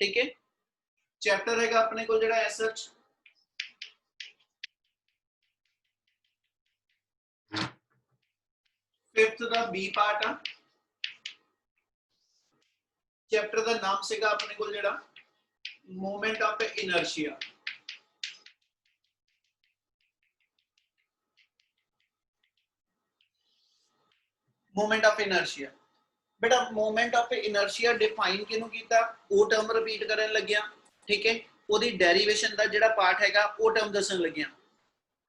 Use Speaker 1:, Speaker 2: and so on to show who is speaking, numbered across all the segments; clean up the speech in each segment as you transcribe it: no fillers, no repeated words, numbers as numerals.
Speaker 1: ठीक है। चैप्टर हैगा अपने को जिहड़ा एज सच फिफ्थ दा बी पार्ट आ। चैप्टर का नाम सीगा अपने को जिहड़ा moment of inertia. Moment of inertia बेटा मोमेंट ऑफ इनर्शिया डिफाइन किनू कीता वो टर्म रिपीट करन लग्या। ठीक है, ओदी डेरिवेशन दा जिहड़ा पार्ट हैगा वो टर्म दसन लग्या।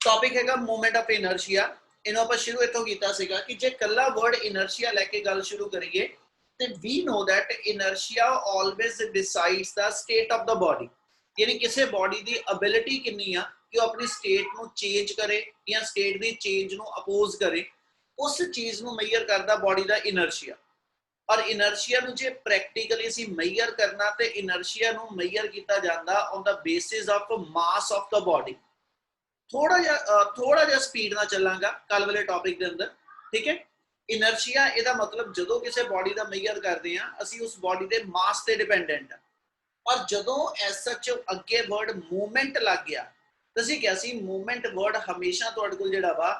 Speaker 1: टॉपिक हैगा मोमेंट ऑफ इनर्शिया। इन्हों आप शुरू इतों कीता सीगा कि जे कल्ला वर्ड इनर्शिया लैके गल शुरू करिए ते we know that inertia always decides the state of the body. यानी किसी बॉडी की एबिलिटी कितनी आ कि अपनी स्टेट को चेंज करे या स्टेट की चेंज को अपोज करे, उस चीज को मेजर करता बॉडी का इनर्शिया। और इनर्शिया जो प्रैक्टिकली असी मेजर करना तो इनर्शिया मेजर किया जाता on the basis of mass of the body. थोड़ा जा स्पीड ना चलांगा कल वाले टॉपिक के अंदर। ठीक है, इनर्शिया ਇਹਦਾ मतलब जो किसी बॉडी का मेजर करते हैं असी उस बॉडी के मास से डिपेंडेंट है। और जदों एज सच अगे वर्ड मूवमेंट लग गया तो असी क्या सी मूवमेंट वर्ड हमेशा तुहाडे कोल जिहड़ा वा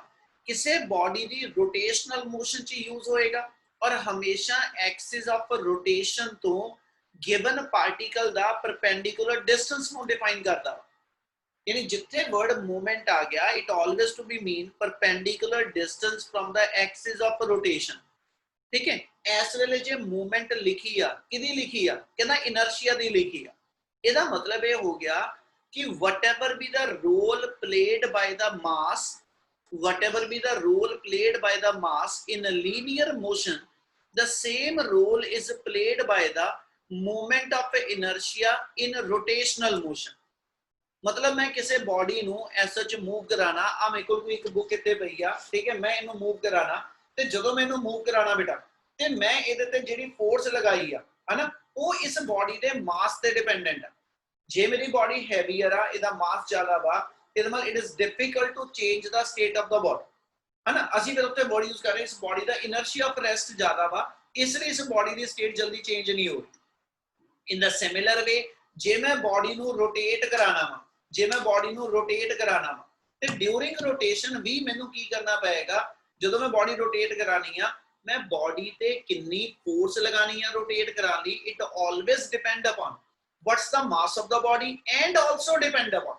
Speaker 1: किसी बॉडी की रोटेशनल मोशन च यूज होएगा और हमेशा एक्सिस ऑफ रोटेशन तो गिवन पार्टिकल का परपेंडिकुलर डिस्टेंस को डिफाइन करता। यानी जिथे वर्ड मूवमेंट आ गया it always to be mean perpendicular distance from the axis of rotation. ठीक है, इस वेले जे मूवमेंट लिखी आ किदी लिखी आ कहना इनर्शिया दी लिखी आ। ਇਹਦਾ मतलब ये हो गया कि whatever be the role played by the mass, whatever be the role played by the mass in a linear motion, the same role is played by the moment of inertia in rotational motion। मतलब मैं किसी body नू as such move कराना आ मेरे को कोई एक book इत्ते पई आ। ठीक है, मैं इनू मूव कराना ते जदों मैं इनू मूव कराना बेटा ते मैं इहदे ते जिहड़ी फोर्स लगाई आ है ना वो इस बॉडी दे मास ते डिपेंडेंट है। जे मेरी बॉडी हैवीयर आ इहदा मास ज्यादा वा इहदा मतलब it is difficult to change the state of the body है ना। ਅਸੀਂ ਫਿਰ ਉੱਤੇ बॉडी यूज कर रहे हैं इस बॉडी ਦਾ ਇਨਰਸ਼ੀਆ ਆਫ ਰੈਸਟ ਜ਼ਿਆਦਾ ਵਾ इसलिए इस बॉडी ਦੀ स्टेट जल्दी चेंज नहीं हो रही। इन द सिमिलर वे जे मैं बॉडी ਨੂੰ रोटेट कराना ਵਾ जे मैं बॉडी ਨੂੰ रोटेट कराना ਵਾ ਤੇ ਡਿਊਰਿੰਗ रोटेशन भी ਮੈਨੂੰ ਕੀ ਕਰਨਾ ਪਏਗਾ ਜਦੋਂ मैं बॉडी रोटेट करानी ਆ मैं बॉडी ਤੇ ਕਿੰਨੀ फोर्स लगानी है रोटेट कराने ਲਈ it always depend upon what's the mass of the body and also depend upon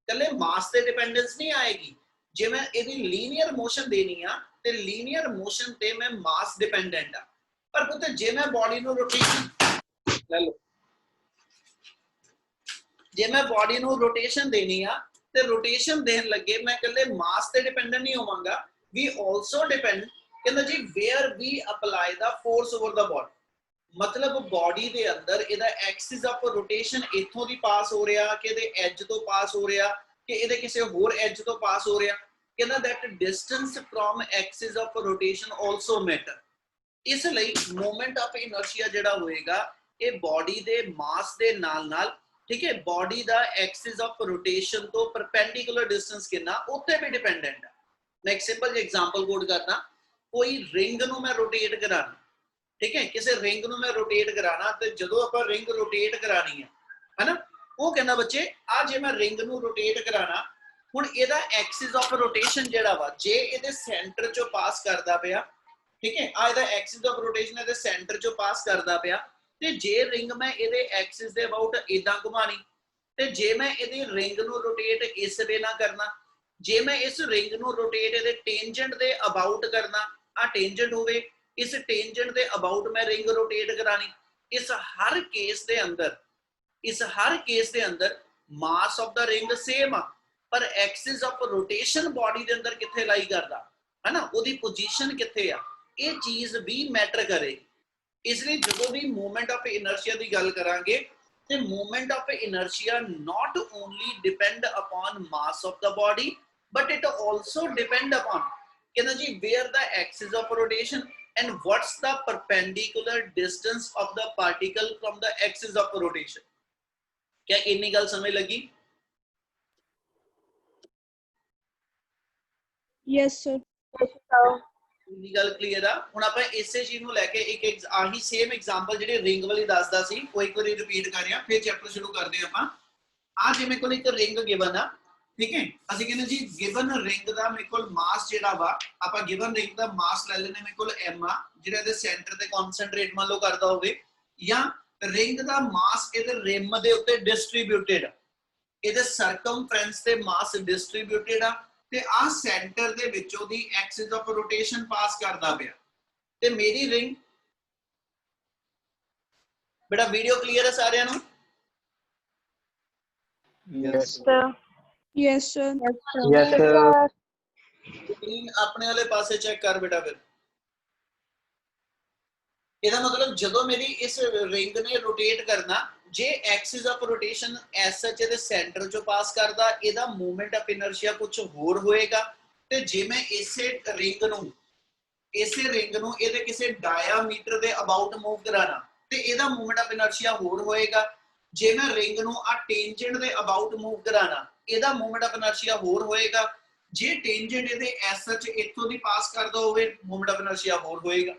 Speaker 1: कल्ले मास ਤੇ डिपेंडेंस नहीं आएगी। जे मैं ਇਹਦੀ ਲੀਨੀਅਰ ਮੋਸ਼ਨ ਦੇਣੀ ਆ ਤੇ ਲੀਨੀਅਰ ਮੋਸ਼ਨ ਤੇ मैं मास डिपेंडेंट ਆ पर ਪੁੱਤ ਜੇ मैं बॉडी ਨੂੰ रोटेशन ਲੈ ਲਓ जे मैं बॉडी ਨੂੰ रोटेशन देनी आ ਤੇ रोटेशन देन लगे मैं कल्ले मास ਤੇ डिपेंडेंट नहीं होवांगा। वी आल्सो डिपेंड कहंदा जी where we apply the force over the body. मतलब बॉडी ਦੇ ਅੰਦਰ ਇਹਦਾ ਐਕਸਿਸ ਆਫ ਰੋਟੇਸ਼ਨ ਇਥੋਂ ਦੀ ਪਾਸ ਹੋ ਰਿਹਾ ਕਿ ਇਹਦੇ ਐਜ ਤੋਂ ਪਾਸ ਹੋ ਰਿਹਾ ਕਿ ਇਹਦੇ ਕਿਸੇ ਹੋਰ ਐਜ ਤੋਂ ਪਾਸ ਹੋ ਰਿਹਾ। ਕਹਿੰਦਾ that distance from axis of rotation also matter। ਇਸ ਲਈ moment of inertia ਜਿਹੜਾ ਹੋਏਗਾ ਇਹ ਬॉडी ਦੇ ਮਾਸ ਦੇ ਨਾਲ ठीक है बॉडी का एक्सिस ऑफ रोटेशन तो परपेंडिकुलर डिस्टेंस कितना उत्ते भी डिपेंडेंट है। मैं एक सिंपल जी एग्जांपल कोट करना कोई रिंग नु मैं रोटेट कराना। ठीक है, किसी रिंग नु मैं रोटेट कराना तो जदों आपां रिंग रोटेट करानी है ना वो कहना बच्चे आ जे मैं रिंग नु रोटेट कराना हुण इहदा एक्सिस ऑफ रोटेशन जिहड़ा वा जे इहदे सेंटर चों पास करदा पिया। ठीक है, आ इहदा एक्सिस ऑफ रोटेशन इहदे सेंटर चों पास करदा पिया ਤੇ ਜੇ ਰਿੰਗ ਮੈਂ ਇਹਦੇ ਐਕਸਿਸ ਦੇ ਅਬਾਊਟ ਇਦਾਂ ਘੁਮਾਣੀ ਤੇ ਜੇ ਮੈਂ ਇਹਦੀ ਰਿੰਗ ਨੂੰ ਰੋਟੇਟ ਇਸ ਵੇ ਨਾਲ ਕਰਨਾ ਜੇ ਮੈਂ ਇਸ ਰਿੰਗ ਨੂੰ ਰੋਟੇਟ ਇਹਦੇ ਟੈਂਜੈਂਟ ਦੇ ਅਬਾਊਟ ਕਰਨਾ ਆ ਟੈਂਜੈਂਟ ਹੋਵੇ ਇਸ ਟੈਂਜੈਂਟ ਦੇ ਅਬਾਊਟ ਮੈਂ ਰਿੰਗ ਰੋਟੇਟ ਕਰਾਣੀ ਇਸ ਹਰ ਕੇਸ ਦੇ ਅੰਦਰ ਮਾਸ ਆਫ ਦਾ ਰਿੰਗ ਸੇਮ ਆ ਪਰ ਐਕਸਿਸ ਆਫ ਰੋਟੇਸ਼ਨ ਬॉडी ਦੇ ਅੰਦਰ ਕਿੱਥੇ ਲਾਈ ਕਰਦਾ ਹੈ ਨਾ ਉਹਦੀ ਪੋਜੀਸ਼ਨ ਕਿੱਥੇ ਆ ਇਹ ਚੀਜ਼ ਵੀ ਮੈਟਰ ਕਰੇ। इसलिए जो भी मूवमेंट ऑफ इनर्शिया की गल करांगे तो movement of inertia not only depend upon mass of the body but it also depend upon कहना जी where the axis of rotation and what's the perpendicular distance of the particle from the axis of rotation. क्या इतनी गल समझ लगी?
Speaker 2: Yes sir.
Speaker 1: ਇਹ ਗੱਲ clear ਆ। ਹੁਣ ਆਪਾਂ ਇਸੇ ਚੀਜ਼ ਨੂੰ ਲੈ ਕੇ ਇੱਕ ਆਹੀ ਸੇਮ ਐਗਜ਼ਾਮਪਲ ਜਿਹੜੀ ਰਿੰਗ ਵਾਲੀ ਦੱਸਦਾ ਸੀ ਉਹ ਇੱਕ ਵਾਰੀ ਰਿਪੀਟ ਕਰ ਰਿਹਾ, ਫਿਰ ਚੈਪਟਰ ਸ਼ੁਰੂ ਕਰਦੇ ਆਪਾਂ। ਆ ਜੇ ਮੇਰੇ ਕੋਲ ਇੱਕ ਰਿੰਗ ਗਿਵਨ ਆ, ਠੀਕ ਹੈ, ਅਸੀਂ ਕਹਿੰਦੇ ਜੀ ਗਿਵਨ ਰਿੰਗ ਦਾ ਮੇਰੇ ਕੋਲ ਮਾਸ ਜਿਹੜਾ ਵਾ, ਆਪਾਂ ਗਿਵਨ ਰਿੰਗ ਦਾ ਮਾਸ ਲੈ ਲੈਣੇ, ਮੇਰੇ ਕੋਲ m ਆ ਜਿਹੜਾ ਇਹਦੇ ਸੈਂਟਰ ਤੇ ਕਨਸੈਂਟਰੇਟ ਮੰਨ ਲਓ ਕਰਦਾ ਹੋਵੇ, ਜਾਂ ਰਿੰਗ ਦਾ ਮਾਸ ਇਹਦੇ ਰਿਮ ਦੇ ਉੱਤੇ ਡਿਸਟ੍ਰੀਬਿਊਟਿਡ, ਇਹਦੇ ਸਰਕਮਫਰੈਂਸ ਤੇ ਮਾਸ ਡਿਸਟ੍ਰੀਬਿਊਟਿਡ ਆ, ਤੇ ਆ ਸੈਂਟਰ ਦੇ ਵਿੱਚੋਂ ਦੀ ਐਕਸਿਸ ਆਫ ਰੋਟੇਸ਼ਨ ਪਾਸ ਕਰਦਾ ਪਿਆ, ਤੇ ਮੇਰੀ ਰਿੰਗ, ਬੇਟਾ ਵੀਡੀਓ ਕਲੀਅਰ ਹੈ ਸਾਰਿਆਂ ਨੂੰ?
Speaker 2: Yes, sir.
Speaker 3: Yes, sir.
Speaker 2: Yes, sir.
Speaker 1: Screen ਆਪਣੇ ਵਾਲੇ ਪਾਸੇ ਚੈੱਕ ਕਰ ਬੇਟਾ। ਫਿਰ ਇਹਦਾ ਮਤਲਬ ਜਦੋਂ ਮੇਰੀ ਇਸ ਰਿੰਗ ਨੇ ਰੋਟੇਟ ਕਰਨਾ, ਜੇ ਐਕਸਿਸ ਆਫ ਰੋਟੇਸ਼ਨ ਐਸ ਸੱਚ ਇਹਦੇ ਸੈਂਟਰ ਚੋਂ ਪਾਸ ਕਰਦਾ, ਇਹਦਾ ਮੂਵਮੈਂਟ ਆਫ ਇਨਰਸ਼ੀਆ ਕੁਝ ਹੋਰ ਹੋਏਗਾ। ਤੇ ਜੇ ਮੈਂ ਇਸੇ ਰਿੰਗ ਨੂੰ ਇਹਦੇ ਕਿਸੇ ਡਾਇਆਮੀਟਰ ਦੇ ਅਬਾਊਟ ਮੂਵ ਕਰਾਣਾ, ਤੇ ਇਹਦਾ ਮੂਵਮੈਂਟ ਆਫ ਇਨਰਸ਼ੀਆ ਹੋਰ ਹੋਏਗਾ। ਜੇ ਮੈਂ ਰਿੰਗ ਨੂੰ ਆ ਟੈਂਜੈਂਟ ਦੇ ਅਬਾਊਟ ਮੂਵ ਕਰਾਣਾ, ਇਹਦਾ ਮੂਵਮੈਂਟ ਆਫ ਇਨਰਸ਼ੀਆ ਹੋਰ ਹੋਏਗਾ। ਜੇ ਟੈਂਜੈਂਟ ਇਹਦੇ ਐਸ ਸੱਚ ਇੱਥੋਂ ਦੀ ਪਾਸ ਕਰਦਾ ਹੋਵੇ, ਮੂਵਮੈਂਟ ਆਫ ਇਨਰਸ਼ੀਆ ਹੋਰ ਹੋਏਗਾ।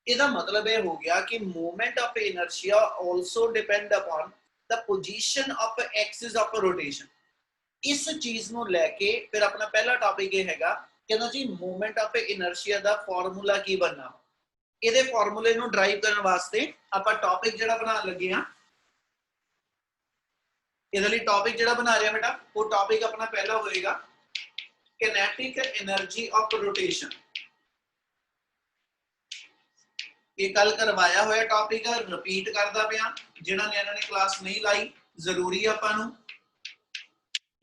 Speaker 1: ਇਹਦਾ ਮਤਲਬ ਇਹ ਹੋ ਗਿਆ ਕਿ movement of inertia also depend upon the position of axis of rotation. ਇਸ ਚੀਜ਼ ਨੂੰ ਲੈ ਕੇ ਫਿਰ ਆਪਣਾ ਪਹਿਲਾ ਟਾਪਿਕ ਇਹ ਹੈਗਾ, ਕਹਿੰਦਾ ਜੀ ਮੂਵਮੈਂਟ ਆਫ ਇਨਰਸ਼ੀਆ ਦਾ ਫਾਰਮੂਲਾ ਕੀ ਬਣਨਾ। ਇਹਦੇ ਫਾਰਮੂਲੇ ਨੂੰ ਡਰਾਈਵ ਕਰਨ ਵਾਸਤੇ ਆਪਾਂ ਟਾਪਿਕ ਜਿਹੜਾ ਬਣਾਉਣ ਲੱਗੇ ਆ, ਇਹਦੇ ਲਈ ਟਾਪਿਕ ਜਿਹੜਾ ਬਣਾ ਰਿਹਾ ਬੇਟਾ, ਉਹ ਟਾਪਿਕ ਆਪਣਾ ਪਹਿਲਾ ਹੋਏਗਾ ਕਿਨੈਟਿਕ એનર્ਜੀ ਆਫ ਰੋਟੇਸ਼ਨ। ਇਹ ਕੱਲ ਕਰਵਾਇਆ ਹੋਇਆ ਟਾਪਿਕ ਹੈ, ਰਿਪੀਟ ਕਰਦਾ ਪਿਆ, ਜਿਹੜਾ ਨਿਆਣਿਆਂ ਨੇ ਕਲਾਸ ਨਹੀਂ ਲਾਈ, ਜ਼ਰੂਰੀ ਆਪਾਂ ਨੂੰ,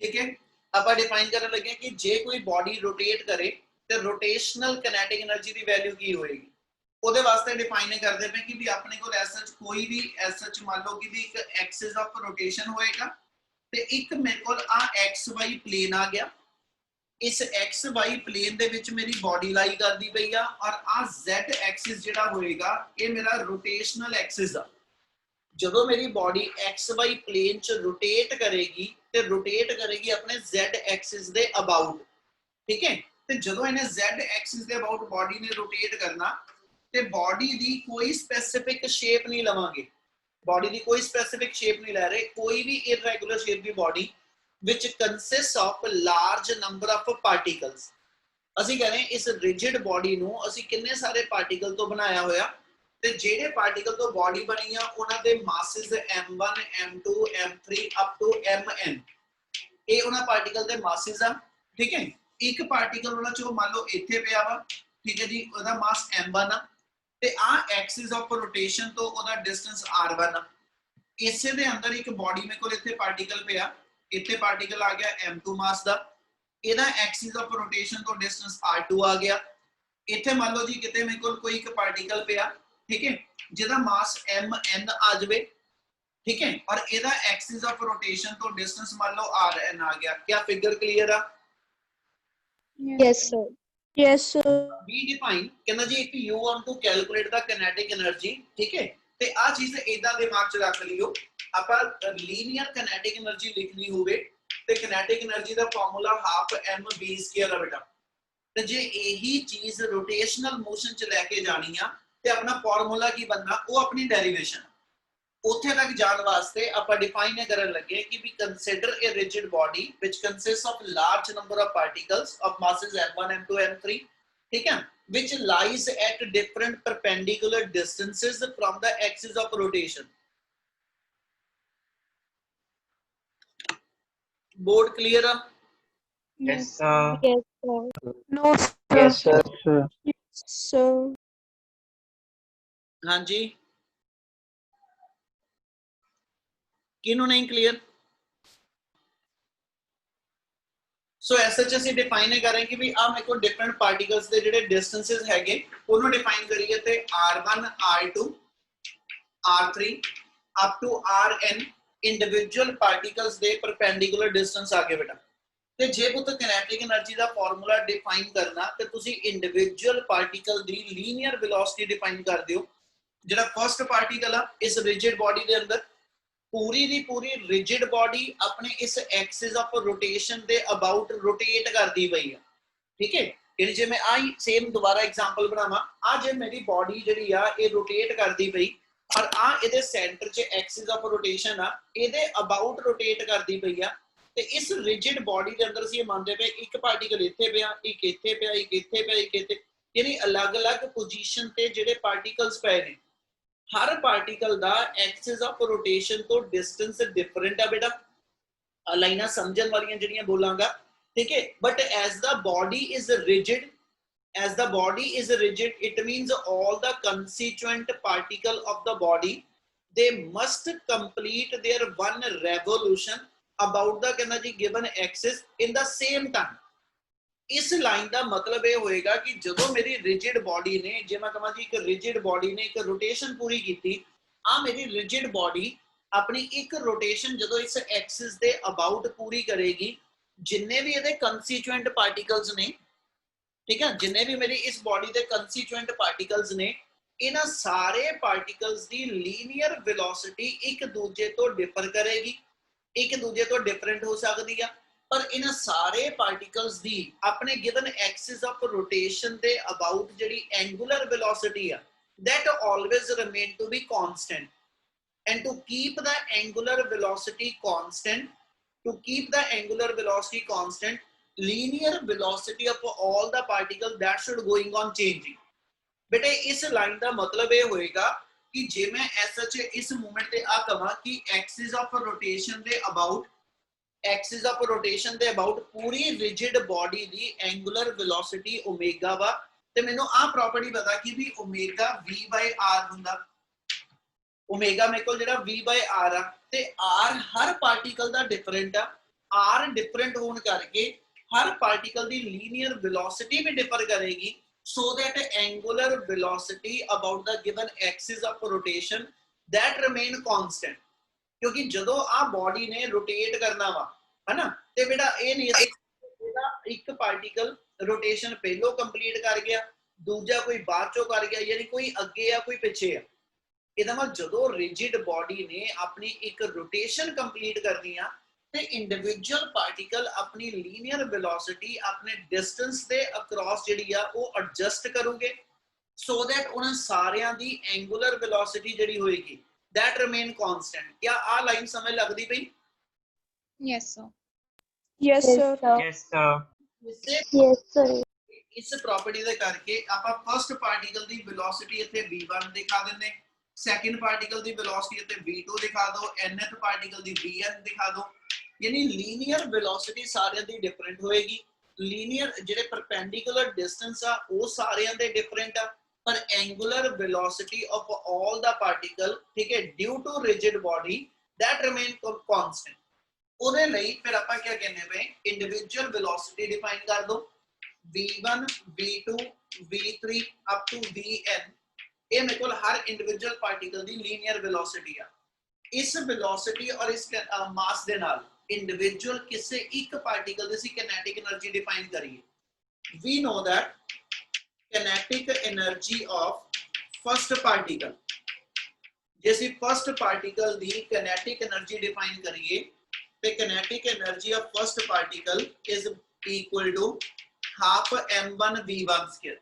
Speaker 1: ਠੀਕ ਹੈ। ਆਪਾਂ ਡਿਫਾਈਨ ਕਰਨ ਲੱਗੇ ਕਿ ਜੇ ਕੋਈ ਬਾਡੀ ਰੋਟੇਟ ਕਰੇ ਤੇ ਰੋਟੇਸ਼ਨਲ ਕਿਨੈਟਿਕ એનર્ਜੀ ਦੀ ਵੈਲਿਊ ਕੀ ਹੋਏਗੀ। ਉਹਦੇ ਵਾਸਤੇ ਡਿਫਾਈਨ ਕਰਦੇ ਪਏ ਕਿ ਵੀ ਆਪਣੇ ਕੋਲ ਐਸਐਚ ਕੋਈ ਵੀ ਐਸਐਚ ਮੰਨ ਲਓ ਕਿ ਵੀ ਇੱਕ ਐਕਸਿਸ ਆਫ ਰੋਟੇਸ਼ਨ ਹੋਏਗਾ, ਤੇ ਇੱਕ ਮੇਰੇ ਕੋਲ ਆ ਐਕਸ ਵਾਈ ਪਲੇਨ ਆ ਗਿਆ। ਇਸ ਐਕਸ ਵਾਈ ਪਲੇਨ ਦੇ ਵਿੱਚ ਮੇਰੀ ਬਾਡੀ ਲਾਈ ਕਰਦੀ ਪਈ ਆ, ਔਰ ਆ ਜ਼ੈਡ ਐਕਸਿਸ ਜਿਹੜਾ ਹੋਏਗਾ ਇਹ ਮੇਰਾ ਰੋਟੇਸ਼ਨਲ ਐਕਸਿਸ ਆ। ਜਦੋਂ ਮੇਰੀ ਬਾਡੀ ਐਕਸ ਵਾਈ ਪਲੇਨ ਚ ਰੋਟੇਟ ਕਰੇਗੀ, ਤੇ ਰੋਟੇਟ ਕਰੇਗੀ ਆਪਣੇ ਜ਼ੈਡ ਐਕਸਿਸ ਦੇ ਅਬਾਊਟ, ਠੀਕ ਹੈ। ਤੇ ਜਦੋਂ ਇਹਨੇ ਜ਼ੈਡ ਐਕਸਿਸ ਦੇ ਅਬਾਊਟ ਬਾਡੀ ਨੇ ਰੋਟੇਟ ਕਰਨਾ, ਤੇ ਬਾਡੀ ਦੀ ਕੋਈ ਸਪੈਸਿਫਿਕ ਸ਼ੇਪ ਨਹੀਂ ਲਵਾਂਗੇ, ਬਾਡੀ ਦੀ ਕੋਈ ਸਪੈਸਿਫਿਕ ਸ਼ੇਪ ਨਹੀਂ ਲੈ ਰਹੇ, ਕੋਈ ਵੀ irregular shape the body which consists of large number of particles। ਅਸੀਂ ਕਹਿੰਦੇ ਇਸ ਰਿਜਿਡ ਬਾਡੀ ਨੂੰ ਅਸੀਂ ਕਿੰਨੇ ਸਾਰੇ ਪਾਰਟੀਕਲ ਤੋਂ ਬਣਾਇਆ ਹੋਇਆ, ਤੇ ਜਿਹੜੇ ਪਾਰਟੀਕਲ ਤੋਂ ਬਾਡੀ ਬਣੀ ਆ ਉਹਨਾਂ ਦੇ ਮਾਸਿਸ m1 m2 m3 up to mn, ਇਹ ਉਹਨਾਂ ਪਾਰਟੀਕਲ ਦੇ ਮਾਸਿਸ ਆ, ਠੀਕ ਹੈ। ਇੱਕ ਪਾਰਟੀਕਲ ਉਹਨਾਂ ਚੋਂ ਮੰਨ ਲਓ ਇੱਥੇ ਪਿਆ ਵਾ, ਠੀਕ ਹੈ ਜੀ, ਉਹਦਾ ਮਾਸ m1 ਆ, ਤੇ ਆ ਐਕਸਿਸ ਆਫ ਰੋਟੇਸ਼ਨ ਤੋਂ ਉਹਦਾ ਡਿਸਟੈਂਸ r1 ਆ। ਇਸੇ ਦੇ ਅੰਦਰ ਇੱਕ ਬਾਡੀ ਮੇਰੇ ਕੋਲ ਇੱਥੇ ਪਾਰਟੀਕਲ ਪਿਆ, ਇੱਥੇ ਪਾਰਟੀਕਲ ਆ ਗਿਆ m2 ਮਾਸ ਦਾ, ਇਹਦਾ ਐਕਸਿਸ ਆਫ ਰੋਟੇਸ਼ਨ ਤੋਂ ਡਿਸਟੈਂਸ r2 ਆ ਗਿਆ। ਇੱਥੇ ਮੰਨ ਲਓ ਜੀ ਕਿਤੇ ਮੇਰੇ ਕੋਲ ਕੋਈ ਇੱਕ ਪਾਰਟੀਕਲ ਪਿਆ, ਠੀਕ ਹੈ, ਜਿਹਦਾ ਮਾਸ mn ਆ ਜਾਵੇ, ਠੀਕ ਹੈ, ਔਰ ਇਹਦਾ ਐਕਸਿਸ ਆਫ ਰੋਟੇਸ਼ਨ ਤੋਂ ਡਿਸਟੈਂਸ ਮੰਨ ਲਓ rn ਆ ਗਿਆ। ਕੀ ਫਿਗਰ ਕਲੀਅਰ ਆ?
Speaker 3: Yes, sir. Yes, sir.
Speaker 1: We define ਕਹਿੰਦਾ ਜੀ ਇੱਕ you want to calculate the kinetic energy, ਠੀਕ ਹੈ। ਤੇ ਆ ਚੀਜ਼ ਇਦਾਂ ਦਿਮਾਗ 'ਚ ਰੱਖ ਲਿਓ, ਆਪਾਂ ਲੀਨੀਅਰ ਕਿਨੈਟਿਕ એનર્ਜੀ ਲਿਖਣੀ ਹੋਵੇ ਤੇ ਕਿਨੈਟਿਕ એનર્ਜੀ ਦਾ ਫਾਰਮੂਲਾ ਹਾਫ mv² ਆ ਬੇਟਾ। ਤੇ ਜੇ ਇਹੀ ਚੀਜ਼ ਰੋਟੇਸ਼ਨਲ ਮੋਸ਼ਨ 'ਚ ਲੈ ਕੇ ਜਾਣੀ ਆ, ਤੇ ਆਪਣਾ ਫਾਰਮੂਲਾ ਕੀ ਬਣਨਾ, ਉਹ ਆਪਣੀ ਡੈਰੀਵੇਸ਼ਨ। ਉੱਥੇ ਤੱਕ ਜਾਣ ਵਾਸਤੇ ਆਪਾਂ ਡਿਫਾਈਨ ਕਰਨ ਲੱਗੇ ਕਿ we consider a rigid body which consists of large number of particles of masses m1 m2 m3, ठीक है, which lies at different perpendicular distances from the axis of rotation। board clear है?
Speaker 2: Yes, sir.
Speaker 3: Yes, sir. No, sir.
Speaker 2: Yes, sir.
Speaker 3: Yes, sir.
Speaker 1: हाँ जी, किन्हों नहीं clear? सो SH ਅਸੀਂ define ਕਰ ਰਹੇ ਕਿ ਵੀ ਆ ਮੇਰੇ ਕੋਲ ਡਿਫਰੈਂਟ ਪਾਰਟੀਕਲਸ ਦੇ ਜਿਹੜੇ ਡਿਸਟੈਂਸਸ ਹੈਗੇ ਉਹਨੂੰ ਡਿਫਾਈਨ ਕਰੀਏ, ਤੇ r1 r2 r3 up to rn individual particles ਦੇ ਪਰਪੈਂਡੀਕੂਲਰ ਡਿਸਟੈਂਸ ਆ ਗਏ ਬੇਟਾ। ਤੇ ਜੇ ਪੁੱਤ ਕਿਨੈਟਿਕ એનર્ਜੀ ਦਾ ਫਾਰਮੂਲਾ ਡਿਫਾਈਨ ਕਰਨਾ, ਤੇ ਤੁਸੀਂ ਇੰਡੀਵਿਜੂਅਲ ਪਾਰਟੀਕਲ ਦੀ ਲੀਨੀਅਰ ਵੈਲੋਸਿਟੀ ਡਿਫਾਈਨ ਕਰ ਦਿਓ। ਜਿਹੜਾ ਫਰਸਟ ਪਾਰਟੀਕਲ ਆ ਇਸ ਰਿਜਿਡ ਬਾਡੀ ਦੇ ਅੰਦਰ, पूरी दी पूरी रिजिड बॉडी अपने इस एक्सिस ऑफ रोटेशन दे अबाउट रोटेट करती पई है, ठीक है। यानी जे मैं आई सेम दोबारा एग्जांपल बनावा, आ जे मेरी बॉडी जिहड़ी आ ये रोटेट करदी पई और आ इहदे सेंटर च एक्सिस ऑफ रोटेशन आ इहदे अबाउट रोटेट करदी पई आ ते इस रिजिड बॉडी के अंदर ਅਸੀਂ ਮੰਨਦੇ ਪਏ ਇੱਕ ਪਾਰਟੀਕਲ ਇੱਥੇ ਪਿਆ, ਇੱਕ ਇੱਥੇ ਪਿਆ, ਇੱਕ ਇੱਥੇ ਪਿਆ, ਇੱਕ ਇੱਥੇ, यानी अलग-अलग पोजीशन ते ਜਿਹੜੇ ਪਾਰਟੀਕਲਸ ਪਏ ਨੇ हर पार्टिकल का एक्सिस ऑफ रोटेशन तो डिस्टेंस डिफरेंट है बेटा, लाइना समझन वाली जिहड़ियां बोलांगा, ठीक है। But as the body is rigid, as the body is rigid, it means all the constituent particle of the body they must complete their one revolution about the कहना जी given axis in the same time। इस line का मतलब ये होएगा कि जो मेरी rigid body ने, जे मैं कहां जी एक रिजिड बॉडी ने एक रोटेशन पूरी की, आ मेरी रिजिड बॉडी अपनी एक रोटेशन जो इस एक्सिस के अबाउट पूरी करेगी, जिन्ने भी ये कंस्टिट्यूएंट पार्टिकल्स ने, ठीक है, जिन्ने भी मेरी इस बॉडी के कंस्टिट्यूएंट पार्टिकल्स ने, इन्हां सारे पार्टिकल्स की लीनियर वेलोसिटी एक दूजे तो डिफर करेगी, एक दूजे तो डिफरेंट हो सकती है, पर इन सारे पार्टिकल्स दी अपने गिवन एक्सिस ऑफ रोटेशन दे अबाउट जिहड़ी एंगुलर वेलोसिटी है that always remain to be constant. And to keep the angular velocity constant, to keep the angular velocity constant, linear velocity of all the particles that should going on changing। बेटे इस line का मतलब ये होएगा कि जे मैं SH इस movement ते आ कहां कि एक्सिस ऑफ रोटेशन दे अबाउट, एक्सिस ऑफ रोटेशन दे अबाउट पूरी रिजिड बॉडी दी एंगुलर वेलोसिटी ओमेगा वा, ते मैनू आ प्रॉपर्टी पता कि भी ओमेगा v/r हुंदा, ओमेगा मेरे को जेड़ा v/r आ, ते r हर पार्टिकल दा डिफरेंट आ, r डिफरेंट होने करके हर पार्टिकल की लीनियर वेलोसिटी भी डिफर करेगी, so that angular velocity about the given axis of rotation that remain constant. क्योंकि जदों आ बॉडी ने रोटेट करना वा, है ना, ते बेटा ये नहीं बेटा एक पार्टिकल रोटेशन पहलो कंप्लीट कर गया, दूजा कोई बाद चो कर गया, यानी कोई अगे या कोई पिछे है। इहदा मतलब जदों रिजिड बॉडी ने अपनी एक रोटेशन कंप्लीट करनी आ ते इंडिविजुअल पार्टिकल अपनी लीनियर वेलोसिटी अपने डिस्टेंस दे अक्रॉस जिहड़ी आ वो एडजस्ट करोगे, सो दैट उन सारियां दी एंगुलर वेलोसिटी जिहड़ी होएगी दैट रिमेन कांस्टेंट। क्या आ लाइन समझ लगदी पई?
Speaker 2: Yes, sir.
Speaker 3: Yes, sir.
Speaker 2: Yes, sir.
Speaker 1: इससे
Speaker 3: Yes, sir.
Speaker 1: इस प्रॉपर्टी दे करके आपां फर्स्ट पार्टिकल दी वेलोसिटी इत्थे v1 दिखा दिंदे, सेकंड पार्टिकल दी वेलोसिटी इत्थे v2 दिखा दो, nth पार्टिकल दी vn दिखा दो, यानी लीनियर वेलोसिटी सारे दी डिफरेंट होएगी, लीनियर जेडे परपेंडिकुलर डिस्टेंस आ वो सारे दे डिफरेंट आ, पर angular velocity of all the particle, ठीक है, due to rigid body that remain constant. ਉਹਦੇ ਲਈ ਫਿਰ ਆਪਾਂ ਕੀ ਕਹਿੰਦੇ ਪਏ, ਇੰਡੀਵਿਜੂਅਲ ਵੈਲੋਸਿਟੀ ਡਿਫਾਈਨ ਕਰ ਦੋ, v1 v2 v3 up to vn, ਇਹ ਮੇਰੇ ਕੋਲ ਹਰ ਇੰਡੀਵਿਜੂਅਲ ਪਾਰਟੀਕਲ ਦੀ ਲੀਨੀਅਰ ਵੈਲੋਸਿਟੀ ਆ। ਇਸ ਵੈਲੋਸਿਟੀ ਔਰ ਇਸ ਮਾਸ ਦੇ ਨਾਲ ਇੰਡੀਵਿਜੂਅਲ ਕਿਸੇ ਇੱਕ ਪਾਰਟੀਕਲ ਦੀ ਅਸੀਂ ਕਿਨੈਟਿਕ એનર્ਜੀ ਡਿਫਾਈਨ ਕਰੀਏ। we know that kinetic energy of first particle, ਜੇ ਅਸੀਂ ਫਸਟ ਪਾਰਟੀਕਲ ਦੀ ਕਿਨੈਟਿਕ એનર્ਜੀ ਡਿਫਾਈਨ ਕਰੀਏ the kinetic energy of first particle is equal to half m1 v1 square।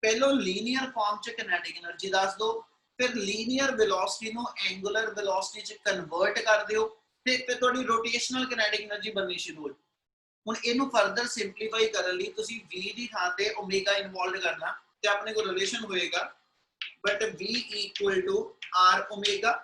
Speaker 1: पहलो लीनियर फॉर्म च kinetic energy दस दो, फिर linear velocity नु angular velocity च कन्वर्ट कर दियो, ते फिर थोड़ी रोटेशनल kinetic energy बननी शुरू हो। हुन इनु फर्दर सिंपलीफाई करन लई तुसी v दी थां ते ओमेगा इन्वॉल्व करना ते अपने को रिलेशन होएगा but v equal to r omega,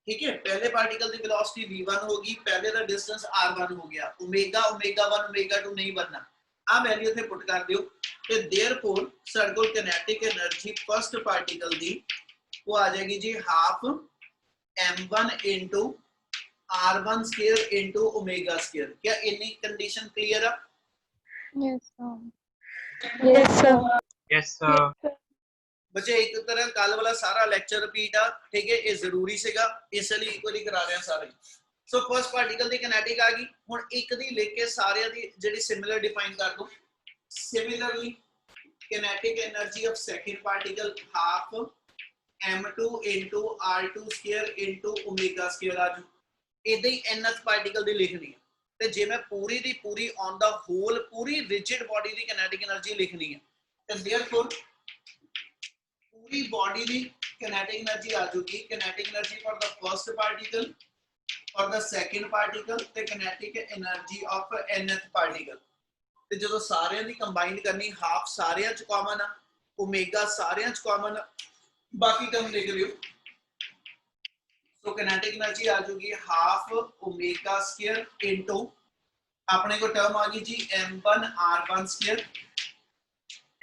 Speaker 1: ठीक है। पहले पार्टिकल की वेलोसिटी v1 होगी, पहले का डिस्टेंस r1 हो गया, ओमेगा ओमेगा 1 ओमेगा 2 नहीं बनना, आ वैल्यू इथे पुट कर दियो, ते देयरफॉर साडे कोल किनेटिक एनर्जी फर्स्ट पार्टिकल दी वो आ जाएगी जी half m1 into r1 square into omega square. क्या इतनी कंडीशन क्लियर है?
Speaker 2: Yes, sir.
Speaker 3: Yes, sir.
Speaker 2: Yes, sir.
Speaker 1: बच्चे एक तरह कल वाला सारा लेक्चर रिपीट आ, ठीक है, ये जरूरी सीगा इसलिए एक बार करा रहे हैं सारे। सो फर्स्ट पार्टिकल दी किनेटिक आ गई, हुन एक दी लेके सारे दी जेडी सिमिलर डिफाइन कर दो। Similarly kinetic energy of second particle half m2 into r2 square into omega square आ जू, इदां ही nth पार्टिकल दी लिखनी है। ਤੇ ਜੇ ਮੈਂ ਪੂਰੀ ਦੀ ਪੂਰੀ ਔਨ ਦਾ ਹੋਲ ਪੂਰੀ ਰਿਜਿਡ ਬੋਡੀ ਦੀ ਕਿਨੈਟਿਕ એનર્ਜੀ ਲਿਖਣੀ ਹੈ ਤੇ देयरफॉर पूरी बॉडी ਦੀ kinetic energy आ जाएगी kinetic energy for the first particle for the second particle ਤੇ kinetic energy of nth particle ਤੇ ਜਦੋਂ ਸਾਰਿਆਂ ਦੀ ਕੰਬਾਈਨ ਕਰਨੀ ਹਾਫ ਸਾਰਿਆਂ ਚ ਕਾਮਨ ਆ ओमेगा ਸਾਰਿਆਂ ਚ ਕਾਮਨ ਆ ਬਾਕੀ ਟਰਮ ਲਿਖ ਲਿਓ ਸੋ kinetic energy आ जाएगी हाफ ओमेगा स्क्वायर इनटू अपने को टर्म आ गई जी m1 r1 square